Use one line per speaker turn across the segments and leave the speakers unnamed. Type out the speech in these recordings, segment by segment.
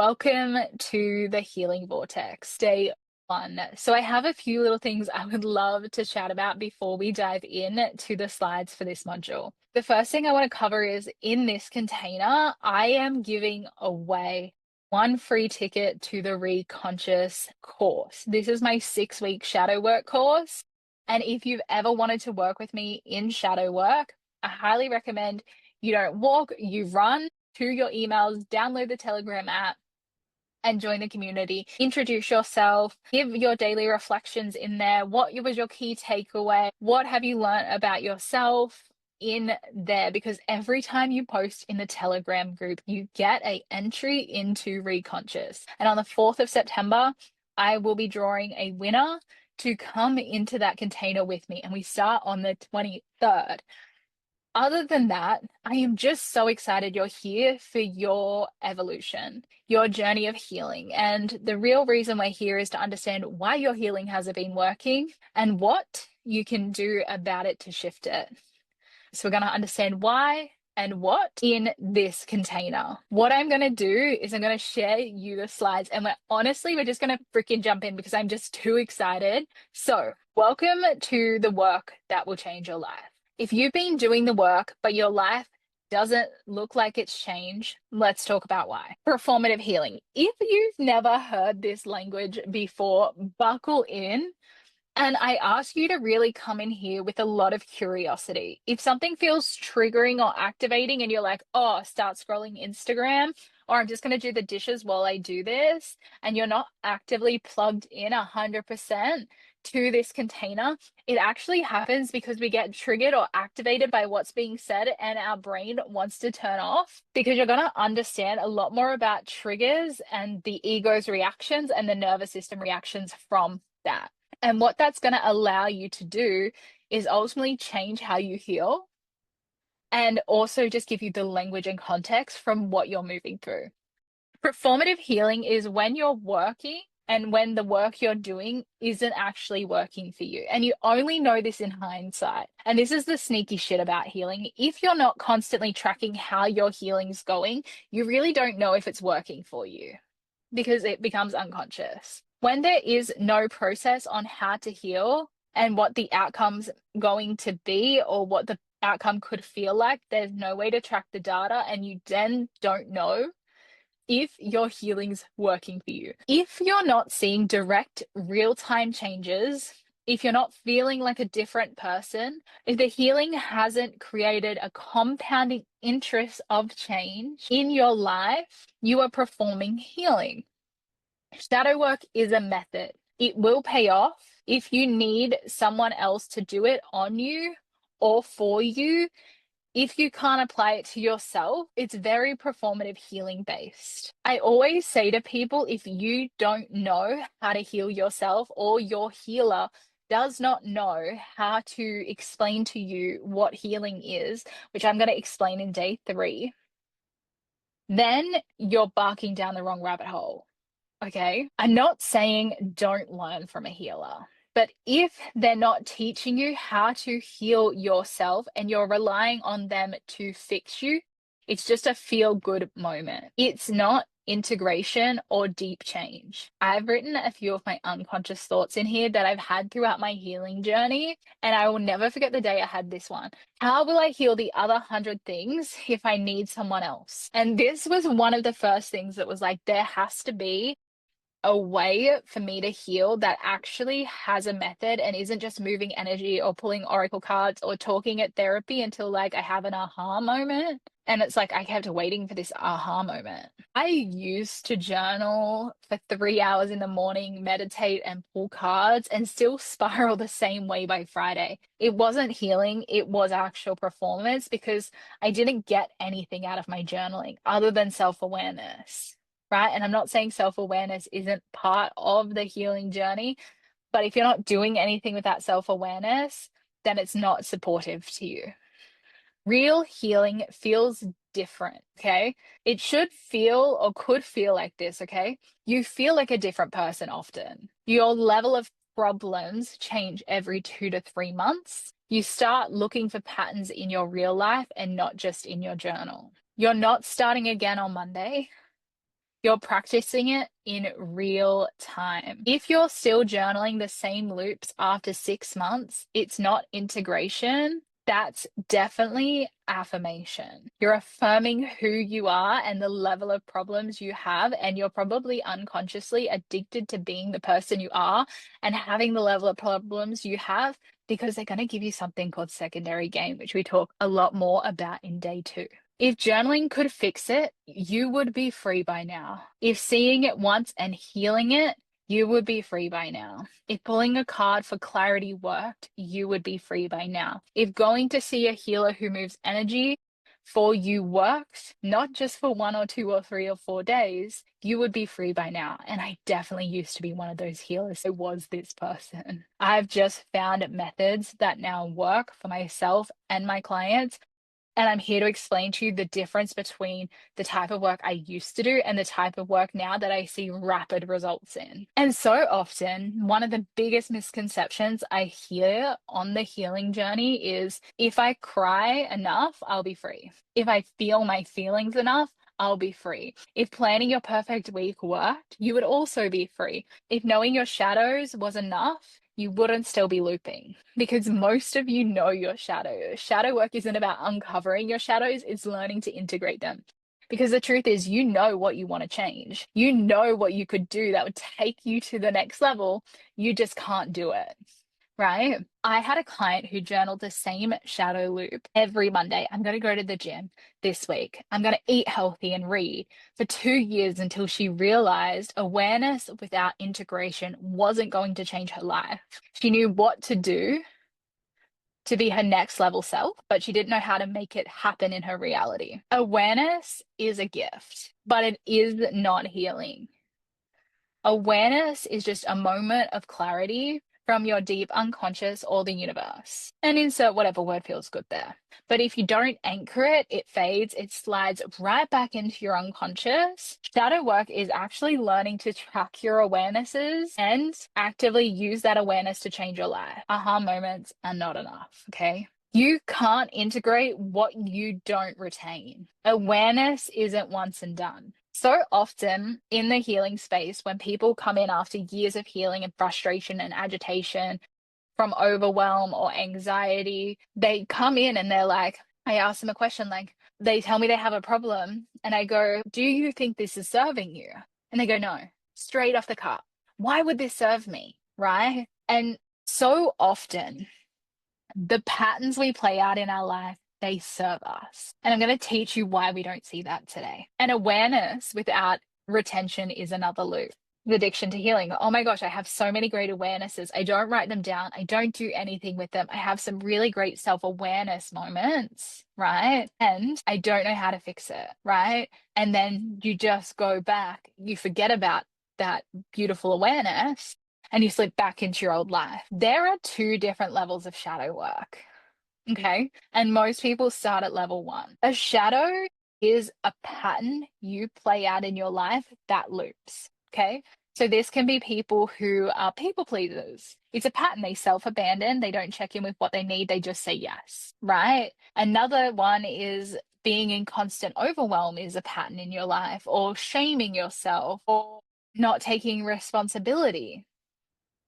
Welcome to the Healing Vortex Day One. So, I have a few little things I would love to chat about before we dive in to the slides for this module. The first thing I want to cover is in this container, I am giving away one free ticket to the Reconscious course. This is my 6-week shadow work course. And if you've ever wanted to work with me in shadow work, I highly recommend you don't walk, you run to your emails, download the Telegram app, and join the community. Introduce yourself, give your daily reflections in there. What was your key takeaway? What have you learned about yourself in there? Because every time you post in the Telegram group, you get an entry into Reconscious. And on the 4th of September, I will be drawing a winner to come into that container with me. And we start on the 23rd. Other than that, I am just so excited you're here for your evolution, your journey of healing. And the real reason we're here is to understand why your healing hasn't been working and what you can do about it to shift it. So we're going to understand why and what in this container. What I'm going to do is I'm going to share you the slides, and we're just going to freaking jump in because I'm just too excited. So welcome to the work that will change your life. If you've been doing the work, but your life doesn't look like it's changed, let's talk about why. Performative healing. If you've never heard this language before, buckle in. And I ask you to really come in here with a lot of curiosity. If something feels triggering or activating and you're like, oh, start scrolling Instagram, or I'm just going to do the dishes while I do this, and you're not actively plugged in 100% to this container, it actually happens because we get triggered or activated by what's being said and our brain wants to turn off, because you're going to understand a lot more about triggers and the ego's reactions and the nervous system reactions from that. And what that's going to allow you to do is ultimately change how you heal and also just give you the language and context from what you're moving through. Performative healing is when you're working and when the work you're doing isn't actually working for you. And you only know this in hindsight. And this is the sneaky shit about healing. If you're not constantly tracking how your healing's going, you really don't know if it's working for you because it becomes unconscious. When there is no process on how to heal and what the outcome's going to be or what the outcome could feel like, there's no way to track the data, and you then don't know if your healing's working for you. If you're not seeing direct real-time changes, if you're not feeling like a different person, if the healing hasn't created a compounding interest of change in your life, you are performing healing. Shadow work is a method. It will pay off. If you need someone else to do it on you or for you, if you can't apply it to yourself, it's very performative healing based. I always say to people, if you don't know how to heal yourself, or your healer does not know how to explain to you what healing is, which I'm going to explain in day 3, then you're barking down the wrong rabbit hole. Okay, I'm not saying don't learn from a healer, but if they're not teaching you how to heal yourself and you're relying on them to fix you, it's just a feel-good moment. It's not integration or deep change. I've written a few of my unconscious thoughts in here that I've had throughout my healing journey, and I will never forget the day I had this one. How will I heal the other 100 things if I need someone else? And this was one of the first things that was like, there has to be a way for me to heal that actually has a method and isn't just moving energy or pulling oracle cards or talking at therapy until like I have an aha moment. And it's like I kept waiting for this aha moment. I used to journal for 3 hours in the morning, meditate and pull cards, and still spiral the same way by Friday. It wasn't healing, it was actual performance, because I didn't get anything out of my journaling other than self-awareness. Right? And I'm not saying self-awareness isn't part of the healing journey, but if you're not doing anything with that self-awareness, then it's not supportive to you. Real healing feels different, okay? It should feel or could feel like this, okay? You feel like a different person often. Your level of problems change every 2 to 3 months. You start looking for patterns in your real life and not just in your journal. You're not starting again on Monday. You're practicing it in real time. If you're still journaling the same loops after 6 months, it's not integration. That's definitely affirmation. You're affirming who you are and the level of problems you have, and you're probably unconsciously addicted to being the person you are and having the level of problems you have because they're going to give you something called secondary gain, which we talk a lot more about in day 2. If journaling could fix it, you would be free by now. If seeing it once and healing it, you would be free by now. If pulling a card for clarity worked, you would be free by now. If going to see a healer who moves energy for you works, not just for 1 or 2 or 3 or 4 days, you would be free by now. And I definitely used to be one of those healers. I was this person. I've just found methods that now work for myself and my clients. And I'm here to explain to you the difference between the type of work I used to do and the type of work now that I see rapid results in. And so often, one of the biggest misconceptions I hear on the healing journey is if I cry enough, I'll be free. If I feel my feelings enough, I'll be free. If planning your perfect week worked, you would also be free. If knowing your shadows was enough, you wouldn't still be looping because most of you know your shadows. Shadow work isn't about uncovering your shadows, it's learning to integrate them. Because the truth is, you know what you want to change. You know what you could do that would take you to the next level. You just can't do it. Right? I had a client who journaled the same shadow loop every Monday. I'm going to go to the gym this week. I'm going to eat healthy and read for 2 years until she realized awareness without integration wasn't going to change her life. She knew what to do to be her next level self, but she didn't know how to make it happen in her reality. Awareness is a gift, but it is not healing. Awareness is just a moment of clarity from your deep unconscious or the universe. And insert whatever word feels good there. But if you don't anchor it, it fades, it slides right back into your unconscious. Shadow work is actually learning to track your awarenesses and actively use that awareness to change your life. Aha moments are not enough, okay? You can't integrate what you don't retain. Awareness isn't once and done. So often in the healing space, when people come in after years of healing and frustration and agitation from overwhelm or anxiety, they come in and they're like, I ask them a question like, they tell me they have a problem, and I go, do you think this is serving you? And they go, no, straight off the cup. Why would this serve me? Right? And so often, the patterns we play out in our life, they serve us. And I'm going to teach you why we don't see that today. And awareness without retention is another loop. The addiction to healing. Oh my gosh, I have so many great awarenesses. I don't write them down. I don't do anything with them. I have some really great self-awareness moments, right? And I don't know how to fix it, right? And then you just go back, you forget about that beautiful awareness and you slip back into your old life. There are 2 different levels of shadow work. Okay. And most people start at level 1. A shadow is a pattern you play out in your life that loops. Okay. So this can be people who are people pleasers. It's a pattern. They self-abandon. They don't check in with what they need. They just say yes. Right. Another one is being in constant overwhelm is a pattern in your life, or shaming yourself, or not taking responsibility.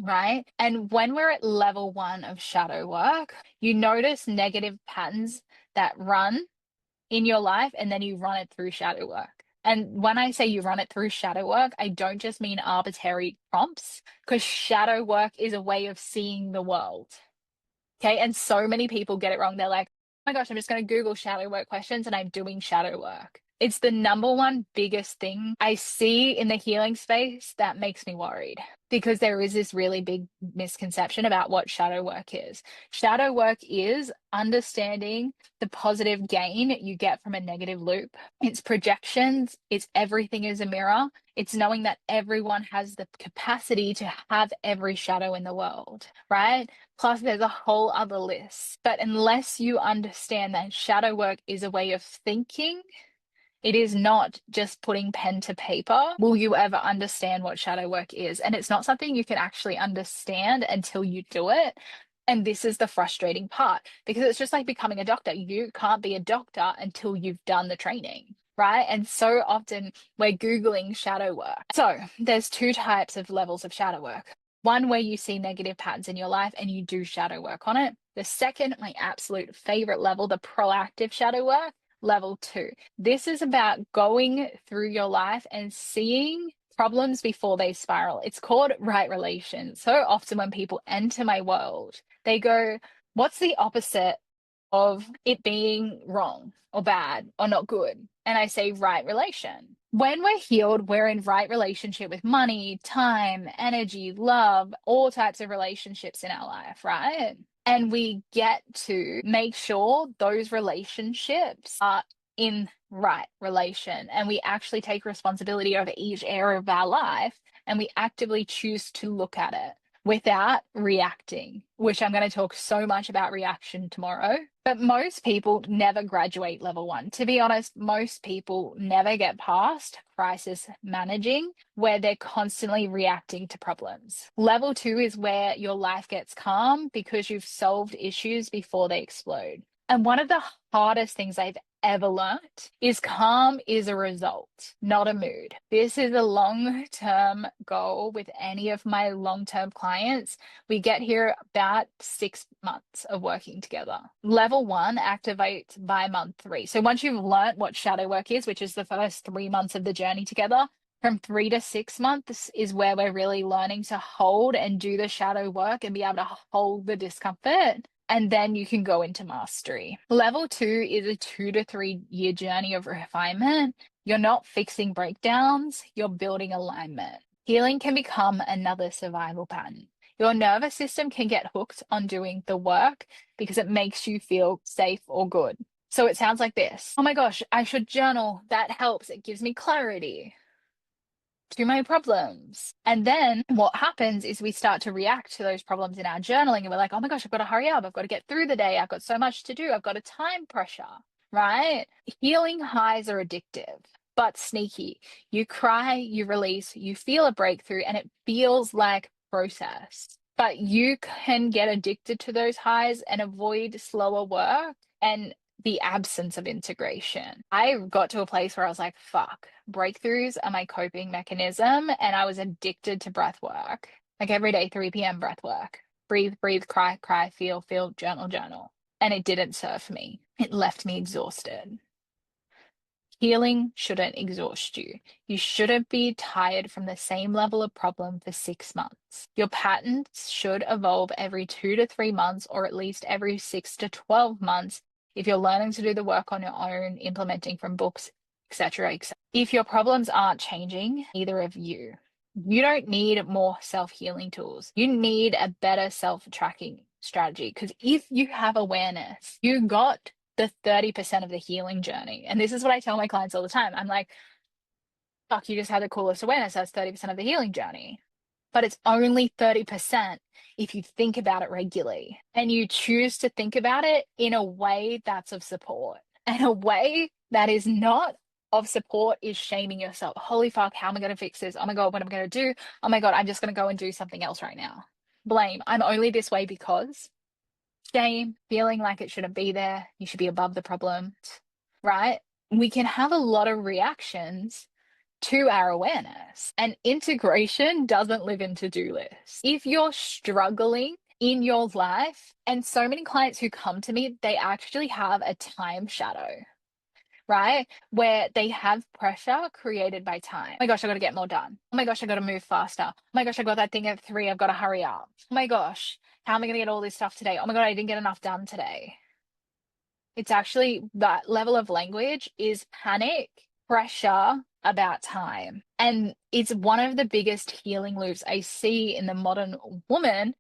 Right. And when we're at level 1 of shadow work, you notice negative patterns that run in your life and then you run it through shadow work. And when I say you run it through shadow work, I don't just mean arbitrary prompts, because shadow work is a way of seeing the world. Okay. And so many people get it wrong. They're like, oh my gosh, I'm just going to Google shadow work questions and I'm doing shadow work. It's the number one biggest thing I see in the healing space that makes me worried, because there is this really big misconception about what shadow work is. Shadow work is understanding the positive gain you get from a negative loop. It's projections, it's everything is a mirror. It's knowing that everyone has the capacity to have every shadow in the world, right? Plus, there's a whole other list. But unless you understand that shadow work is a way of thinking, it is not just putting pen to paper, will you ever understand what shadow work is. And it's not something you can actually understand until you do it. And this is the frustrating part, because it's just like becoming a doctor. You can't be a doctor until you've done the training. right? And so often we're Googling shadow work. So there's two types of levels of shadow work. One where you see negative patterns in your life and you do shadow work on it. The second, my absolute favorite level, the proactive shadow work, level 2. This is about going through your life and seeing problems before they spiral. It's called right relations. So often when people enter my world, they go, what's the opposite of it being wrong or bad or not good? And I say right relation. When we're healed, we're in right relationship with money, time, energy, love, all types of relationships in our life, right? And we get to make sure those relationships are in right relation. And we actually take responsibility over each area of our life and we actively choose to look at it without reacting, which I'm going to talk so much about reaction tomorrow. But most people never graduate level 1. To be honest, most people never get past crisis managing, where they're constantly reacting to problems. Level 2 is where your life gets calm because you've solved issues before they explode. And one of the hardest things I've ever learnt is calm is a result, not a mood. This is a long-term goal with any of my long-term clients. We get here about 6 months of working together. Level 1 activates by month 3. So once you've learnt what shadow work is, which is the first 3 months of the journey together, from 3 to 6 months is where we're really learning to hold and do the shadow work and be able to hold the discomfort. And then you can go into mastery. Level 2 is a 2 to 3 year journey of refinement. You're not fixing breakdowns, you're building alignment. Healing can become another survival pattern. Your nervous system can get hooked on doing the work because it makes you feel safe or good. So it sounds like this. Oh my gosh, I should journal. That helps. It gives me clarity to my problems. And then what happens is we start to react to those problems in our journaling and we're like, oh my gosh, I've got to hurry up. I've got to get through the day. I've got so much to do. I've got a time pressure, right? Healing highs are addictive, but sneaky. You cry, you release, you feel a breakthrough, and it feels like process. But you can get addicted to those highs and avoid slower work and the absence of integration. I got to a place where I was like, fuck, breakthroughs are my coping mechanism. And I was addicted to breath work. Like every day, 3 p.m. breath work. Breathe, breathe, cry, cry, feel, feel, journal, journal. And it didn't serve me. It left me exhausted. Healing shouldn't exhaust you. You shouldn't be tired from the same level of problem for 6 months. Your patterns should evolve every 2 to 3 months, or at least every 6 to 12 months if you're learning to do the work on your own, implementing from books, etc., etc. If your problems aren't changing, either of you, you don't need more self-healing tools. You need a better self-tracking strategy, because if you have awareness, you got the 30% of the healing journey. And this is what I tell my clients all the time. I'm like, fuck, you just had the coolest awareness. That's 30% of the healing journey. But it's only 30% if you think about it regularly and you choose to think about it in a way that's of support. And a way that is not of support is shaming yourself. Holy fuck, how am I going to fix this? Oh my God, what am I going to do? Oh my God, I'm just going to go and do something else right now. Blame. I'm only this way because. Shame, feeling like it shouldn't be there, you should be above the problem, right? We can have a lot of reactions to our awareness, and integration doesn't live in to-do lists. If you're struggling in your life, and so many clients who come to me, they actually have a time shadow, right? Where they have pressure created by time. Oh my gosh, I got to get more done. Oh my gosh, I got to move faster. Oh my gosh, I got that thing at 3. I've got to hurry up. Oh my gosh, how am I going to get all this stuff today? Oh my God, I didn't get enough done today. It's actually that level of language is panic, pressure about time. And it's one of the biggest healing loops I see in the modern woman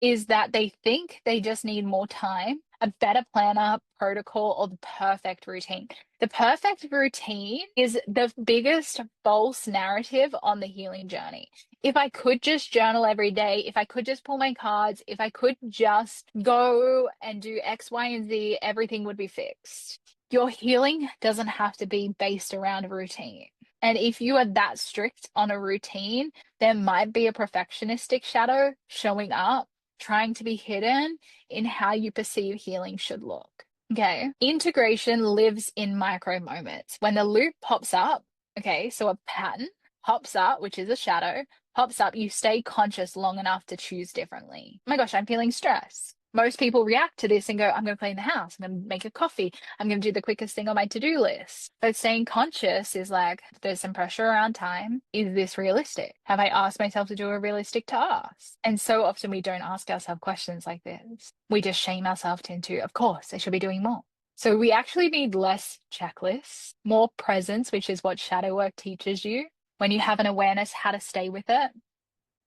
is that they think they just need more time, a better planner, protocol, or the perfect routine. The perfect routine is the biggest false narrative on the healing journey. If I could just journal every day, if I could just pull my cards, if I could just go and do X, Y, and Z, everything would be fixed. Your healing doesn't have to be based around a routine. And if you are that strict on a routine, there might be a perfectionistic shadow showing up, trying to be hidden in how you perceive healing should look. Okay. Integration lives in micro moments. When the loop pops up, okay, so a pattern pops up, which is a shadow, pops up, you stay conscious long enough to choose differently. Oh my gosh, I'm feeling stressed. Most people react to this and go, I'm going to clean the house. I'm going to make a coffee. I'm going to do the quickest thing on my to-do list. But staying conscious is like, there's some pressure around time. Is this realistic? Have I asked myself to do a realistic task? And so often we don't ask ourselves questions like this. We just shame ourselves into, of course, I should be doing more. So we actually need less checklists, more presence, which is what shadow work teaches you. When you have an awareness, how to stay with it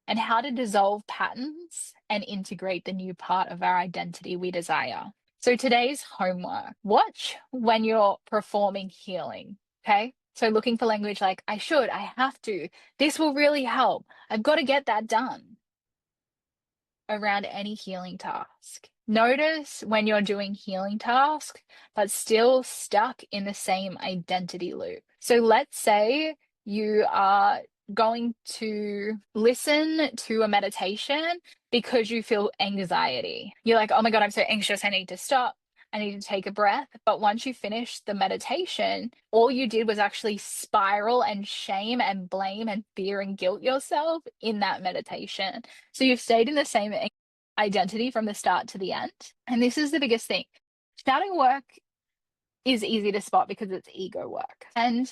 and how to dissolve patterns and integrate the new part of our identity we desire. So today's homework, watch when you're performing healing, okay? So looking for language like, I should, I have to, this will really help. I've got to get that done around any healing task. Notice when you're doing healing task, but still stuck in the same identity loop. So let's say you are going to listen to a meditation because you feel anxiety. You're like, oh my God, I'm so anxious. I need to stop. I need to take a breath. But once you finish the meditation, all you did was actually spiral and shame and blame and fear and guilt yourself in that meditation. So you've stayed in the same identity from the start to the end. And this is the biggest thing. Shadow work is easy to spot because it's ego work. And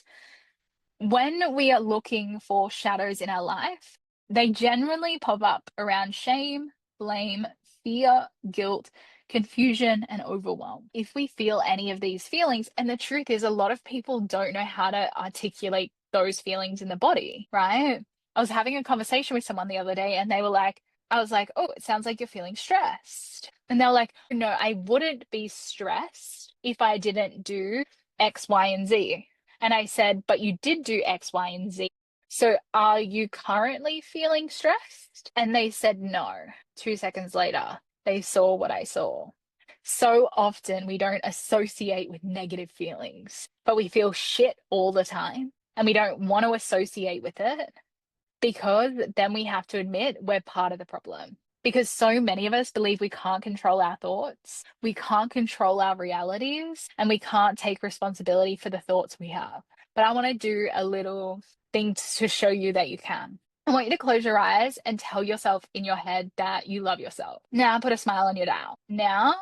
when we are looking for shadows in our life, they generally pop up around shame, blame, fear, guilt, confusion, and overwhelm. If we feel any of these feelings, and the truth is, a lot of people don't know how to articulate those feelings in the body, right? I was having a conversation with someone the other day, and they were like, I was like, oh, it sounds like you're feeling stressed. And they're like, no, I wouldn't be stressed if I didn't do X, Y, and Z. And I said, but you did do X, Y, and Z. So are you currently feeling stressed? And they said no. 2 seconds later, they saw what I saw. So often we don't associate with negative feelings, but we feel shit all the time and we don't want to associate with it because then we have to admit we're part of the problem. Because so many of us believe we can't control our thoughts, we can't control our realities, and we can't take responsibility for the thoughts we have. But I want to do a little thing to show you that you can. I want you to close your eyes and tell yourself in your head that you love yourself. Now put a smile on your dial. Now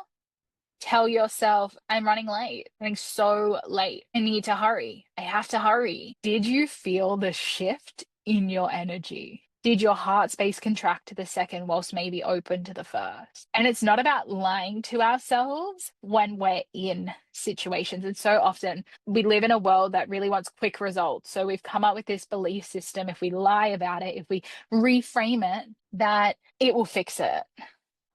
tell yourself, I'm running late, running so late. I need to hurry. I have to hurry. Did you feel the shift in your energy? Did your heart space contract to the second whilst maybe open to the first? And it's not about lying to ourselves when we're in situations. And so often we live in a world that really wants quick results. So we've come up with this belief system. If we lie about it, if we reframe it, that it will fix it.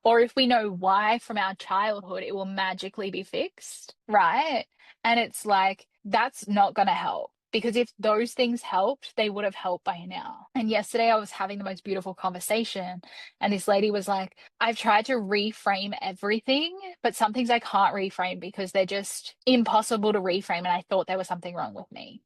Or if we know why from our childhood, it will magically be fixed, right? And it's like, that's not going to help because if those things helped, they would have helped by now. And yesterday I was having the most beautiful conversation, and this lady was like, I've tried to reframe everything, but some things I can't reframe because they're just impossible to reframe. And I thought there was something wrong with me.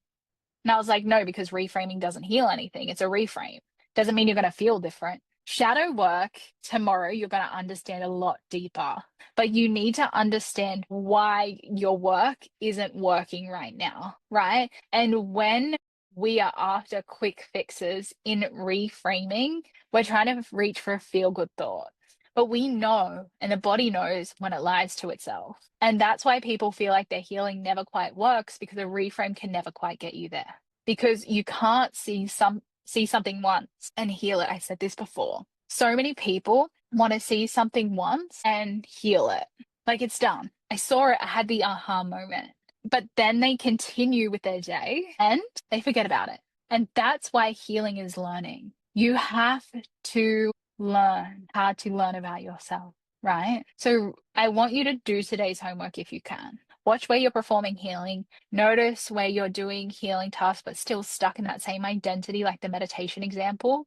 And I was like, no, because reframing doesn't heal anything. It's a reframe. Doesn't mean you're going to feel different. Shadow work tomorrow, you're going to understand a lot deeper, but you need to understand why your work isn't working right now, right? And when we are after quick fixes in reframing, we're trying to reach for a feel good thought. But we know, and the body knows when it lies to itself. And that's why people feel like their healing never quite works because a reframe can never quite get you there. Because you can't see something once and heal it. I said this before. So many people want to see something once and heal it. Like it's done. I saw it, I had the aha moment. But then they continue with their day and they forget about it. And that's why healing is learning. You have to learn how to learn about yourself, right? So I want you to do today's homework if you can. Watch where you're performing healing. Notice where you're doing healing tasks, but still stuck in that same identity, like the meditation example.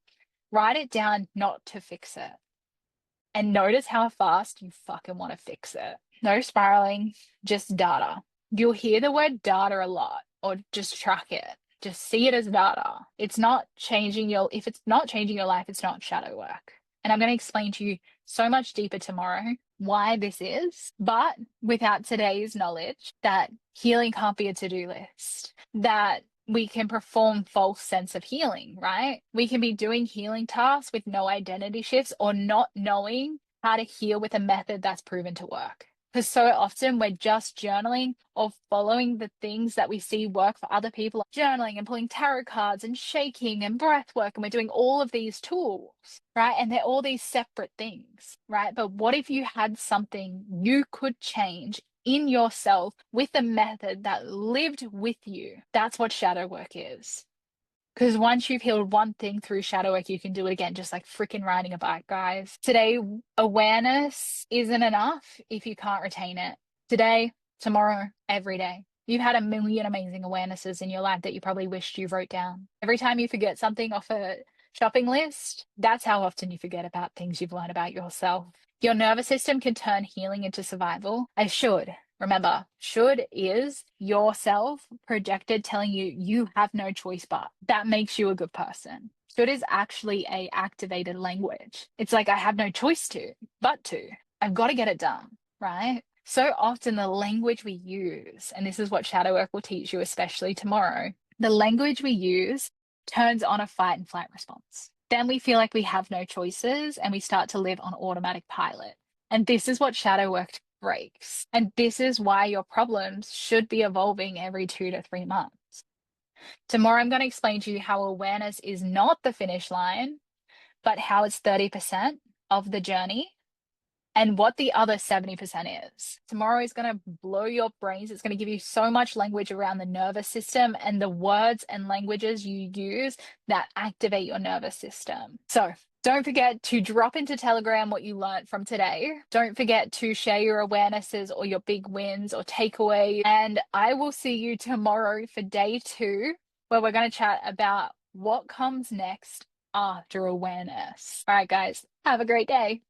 Write it down not to fix it. And notice how fast you fucking want to fix it. No spiraling, just data. You'll hear the word data a lot, or just track it. Just see it as data. If it's not changing your life, it's not shadow work. And I'm going to explain to you so much deeper tomorrow why this is. But without today's knowledge that healing can't be a to-do list, that we can perform false sense of healing, right? We can be doing healing tasks with no identity shifts or not knowing how to heal with a method that's proven to work. Because so often we're just journaling or following the things that we see work for other people, journaling and pulling tarot cards and shaking and breath work. And we're doing all of these tools, right? And they're all these separate things, right? But what if you had something you could change in yourself with a method that lived with you? That's what shadow work is. Because once you've healed one thing through shadow work, you can do it again, just like freaking riding a bike, guys. Today, awareness isn't enough if you can't retain it. Today, tomorrow, every day. You've had a million amazing awarenesses in your life that you probably wished you wrote down. Every time you forget something off a shopping list, that's how often you forget about things you've learned about yourself. Your nervous system can turn healing into survival, as should. Remember, should is yourself projected telling you you have no choice but. That makes you a good person. Should is actually a activated language. It's like I have no choice to, but to. I've got to get it done, right? So often the language we use, and this is what shadow work will teach you, especially tomorrow, the language we use turns on a fight and flight response. Then we feel like we have no choices and we start to live on automatic pilot. And this is what shadow work breaks. And this is why your problems should be evolving every 2 to 3 months. Tomorrow, I'm going to explain to you how awareness is not the finish line, but how it's 30% of the journey and what the other 70% is. Tomorrow is going to blow your brains. It's going to give you so much language around the nervous system and the words and languages you use that activate your nervous system. So don't forget to drop into Telegram what you learned from today. Don't forget to share your awarenesses or your big wins or takeaways. And I will see you tomorrow for day 2, where we're going to chat about what comes next after awareness. All right, guys, have a great day.